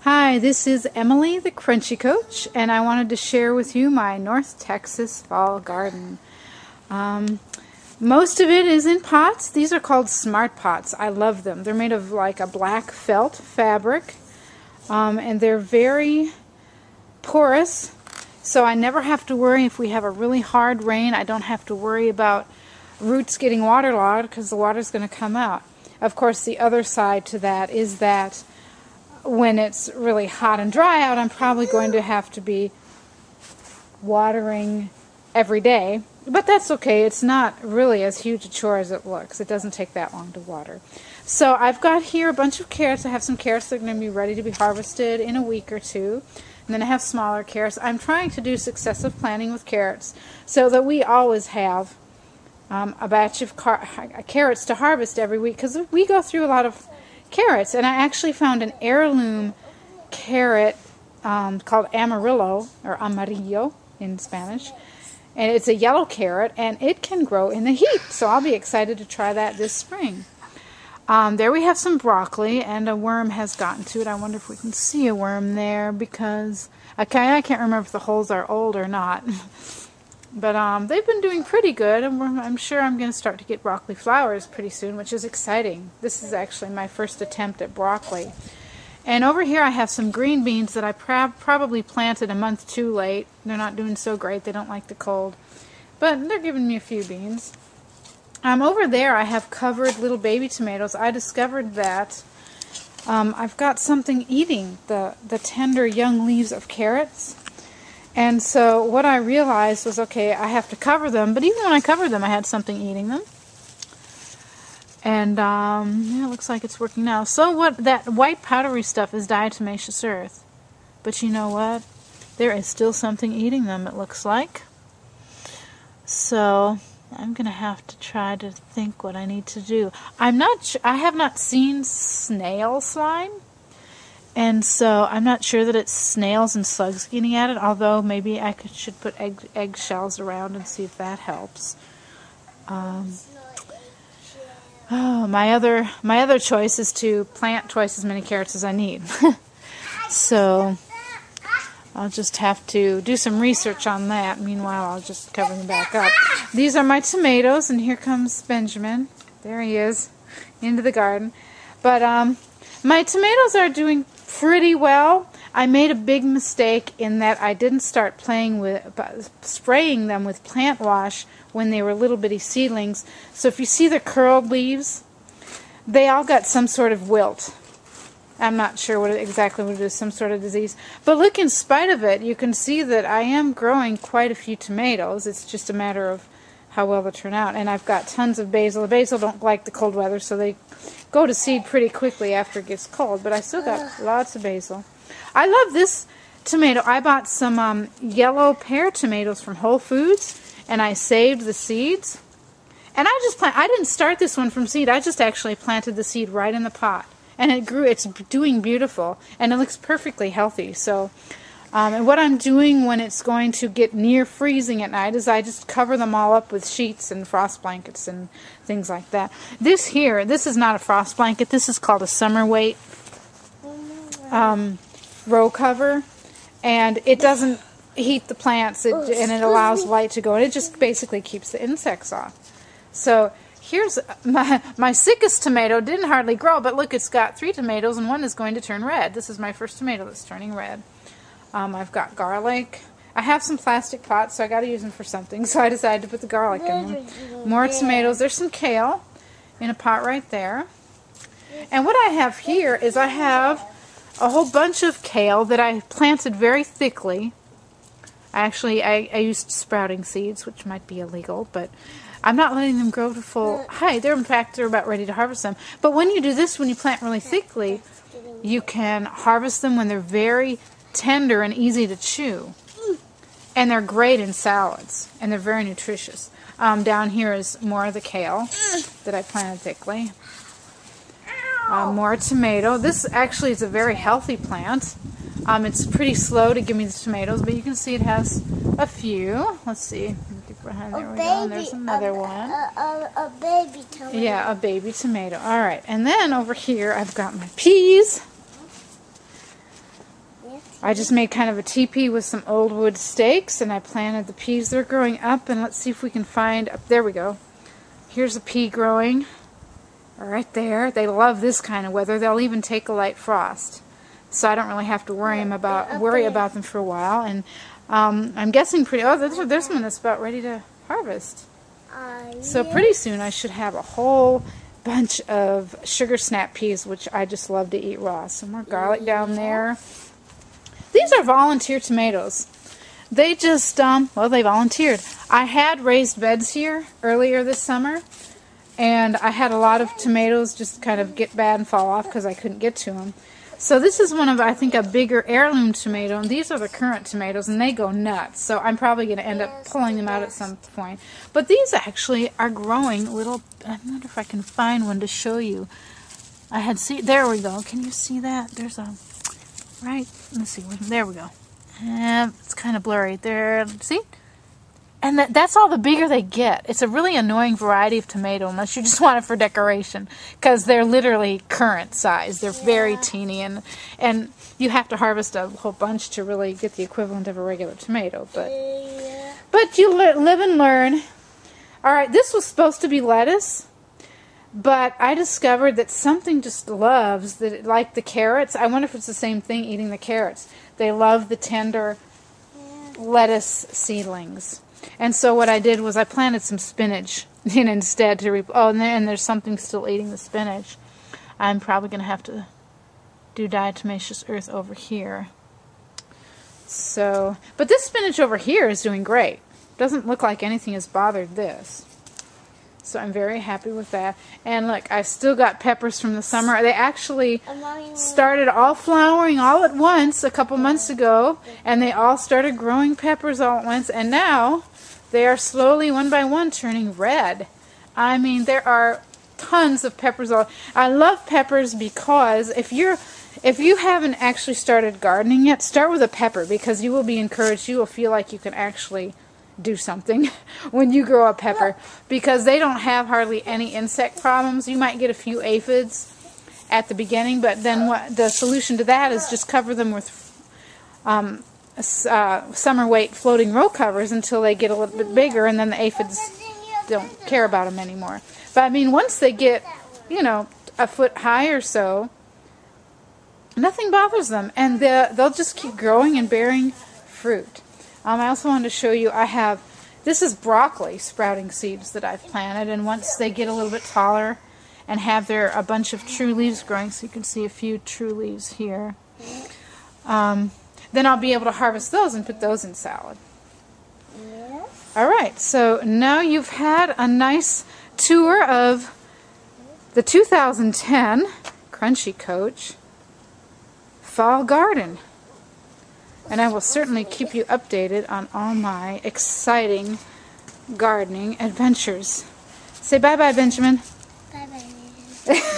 Hi, this is Emily, the Crunchy Coach, and I wanted to share with you my North Texas fall garden. Most of it is in pots. These are called smart pots. I love them. They're made of like a black felt fabric, and they're very porous, so I never have to worry if we have a really hard rain. I don't have to worry about roots getting waterlogged because the water's going to come out. Of course, the other side to that is that when it's really hot and dry out, I'm probably going to have to be watering every day. But that's okay. It's not really as huge a chore as it looks. It doesn't take that long to water. So I've got here a bunch of carrots. I have some carrots that are going to be ready to be harvested in a week or two. And then I have smaller carrots. I'm trying to do successive planting with carrots so that we always have a batch of carrots to harvest every week, because we go through a lot of carrots. And I actually found an heirloom carrot called Amarillo, or Amarillo in Spanish. And it's a yellow carrot, and it can grow in the heat. So I'll be excited to try that this spring. There we have some broccoli, and a worm has gotten to it. I wonder if we can see a worm there, because I can't remember if the holes are old or not. But they've been doing pretty good, and I'm sure I'm going to start to get broccoli flowers pretty soon, which is exciting. This is actually my first attempt at broccoli. And over here I have some green beans that I probably planted a month too late. They're not doing so great. They don't like the cold. But they're giving me a few beans. Over there I have covered little baby tomatoes. I discovered that I've got something eating the tender young leaves of carrots. And so what I realized was, okay, I have to cover them. But even when I covered them, I had something eating them. And yeah, it looks like it's working now. So that white powdery stuff is diatomaceous earth. But you know what? There is still something eating them, it looks like. So I'm going to have to try to think what I need to do. I have not seen snail slime. And so I'm not sure that it's snails and slugs getting at it, although maybe I should put egg shells around and see if that helps. My other choice is to plant twice as many carrots as I need. So I'll just have to do some research on that. Meanwhile, I'll just cover them back up. These are my tomatoes, and here comes Benjamin. There he is, into the garden. But my tomatoes are doing pretty well. I made a big mistake in that I didn't start spraying them with plant wash when they were little bitty seedlings. So if you see the curled leaves, they all got some sort of wilt. I'm not sure exactly what it is, some sort of disease. But look, in spite of it, you can see that I am growing quite a few tomatoes. It's just a matter of how well they turn out. And I've got tons of basil. The basil don't like the cold weather, so they go to seed pretty quickly after it gets cold. But I still got lots of basil. I love this tomato. I bought some yellow pear tomatoes from Whole Foods, and I saved the seeds. And I didn't start this one from seed. I just actually planted the seed right in the pot. And it grew. It's doing beautiful. And it looks perfectly healthy. So, and what I'm doing when it's going to get near freezing at night is I just cover them all up with sheets and frost blankets and things like that. This is not a frost blanket. This is called a summer weight row cover. And it doesn't heat the plants, and it allows light to go, and it just basically keeps the insects off. So here's my sickest tomato. Didn't hardly grow, but look, it's got 3 tomatoes, and one is going to turn red. This is my first tomato that's turning red. I've got garlic. I have some plastic pots, so I got to use them for something, so I decided to put the garlic in them. More tomatoes. There's some kale in a pot right there. And what I have here is I have a whole bunch of kale that I planted very thickly. Actually, I used sprouting seeds, which might be illegal, but I'm not letting them grow to full height. In fact, they're about ready to harvest them. But when you do this, when you plant really thickly, you can harvest them when they're very tender and easy to chew. And they're great in salads, and they're very nutritious. Down here is more of the kale that I planted thickly. More tomato. This actually is a very healthy plant. It's pretty slow to give me the tomatoes, but you can see it has a few. Let's see. There we go. And there's another one. A baby tomato. Yeah, a baby tomato. All right. And then over here, I've got my peas. I just made kind of a teepee with some old wood stakes, and I planted the peas. They're growing up, and let's see if we can find, there we go. Here's a pea growing right there. They love this kind of weather. They'll even take a light frost. So I don't really have to worry about them for a while. And I'm guessing there's one that's about ready to harvest. So pretty soon I should have a whole bunch of sugar snap peas, which I just love to eat raw. Some more garlic down there. These are volunteer tomatoes. They just, well, they volunteered. I had raised beds here earlier this summer, and I had a lot of tomatoes just kind of get bad and fall off because I couldn't get to them. So this is one of, I think, a bigger heirloom tomato, and these are the currant tomatoes, and they go nuts. So I'm probably going to end up pulling them out at some point. But these actually are growing little, I wonder if I can find one to show you. There we go. Can you see that? There's a, right, let's see, there we go. It's kind of blurry there, see? And that's all the bigger they get. It's a really annoying variety of tomato unless you just want it for decoration, because they're literally currant size. They're very teeny, and you have to harvest a whole bunch to really get the equivalent of a regular tomato. But you live and learn. All right, this was supposed to be lettuce, but I discovered that something just loves that, like the carrots. I wonder if it's the same thing eating the carrots. They love the tender lettuce seedlings. And so what I did was I planted some spinach instead to and there's something still eating the spinach. I'm probably going to have to do diatomaceous earth over here. So, but this spinach over here is doing great. Doesn't look like anything has bothered this. So I'm very happy with that. And look, I still got peppers from the summer. They actually started all flowering all at once a couple months ago, and they all started growing peppers all at once, and now they are slowly, one by one, turning red. I mean, there are tons of peppers. I love peppers because if you haven't actually started gardening yet, start with a pepper, because you will be encouraged. You will feel like you can actually do something when you grow a pepper, because they don't have hardly any insect problems. You might get a few aphids at the beginning, but then the solution to that is just cover them with summer weight floating row covers until they get a little bit bigger, and then the aphids don't care about them anymore. But I mean, once they get, a foot high or so, nothing bothers them, and they'll just keep growing and bearing fruit. I also wanted to show you, this is broccoli sprouting seeds that I've planted, and once they get a little bit taller and have a bunch of true leaves growing, so you can see a few true leaves here, then I'll be able to harvest those and put those in salad. Alright, so now you've had a nice tour of the 2010 Crunchy Coach Fall Garden. And I will certainly keep you updated on all my exciting gardening adventures. Say bye-bye, Benjamin. Bye-bye, Benjamin.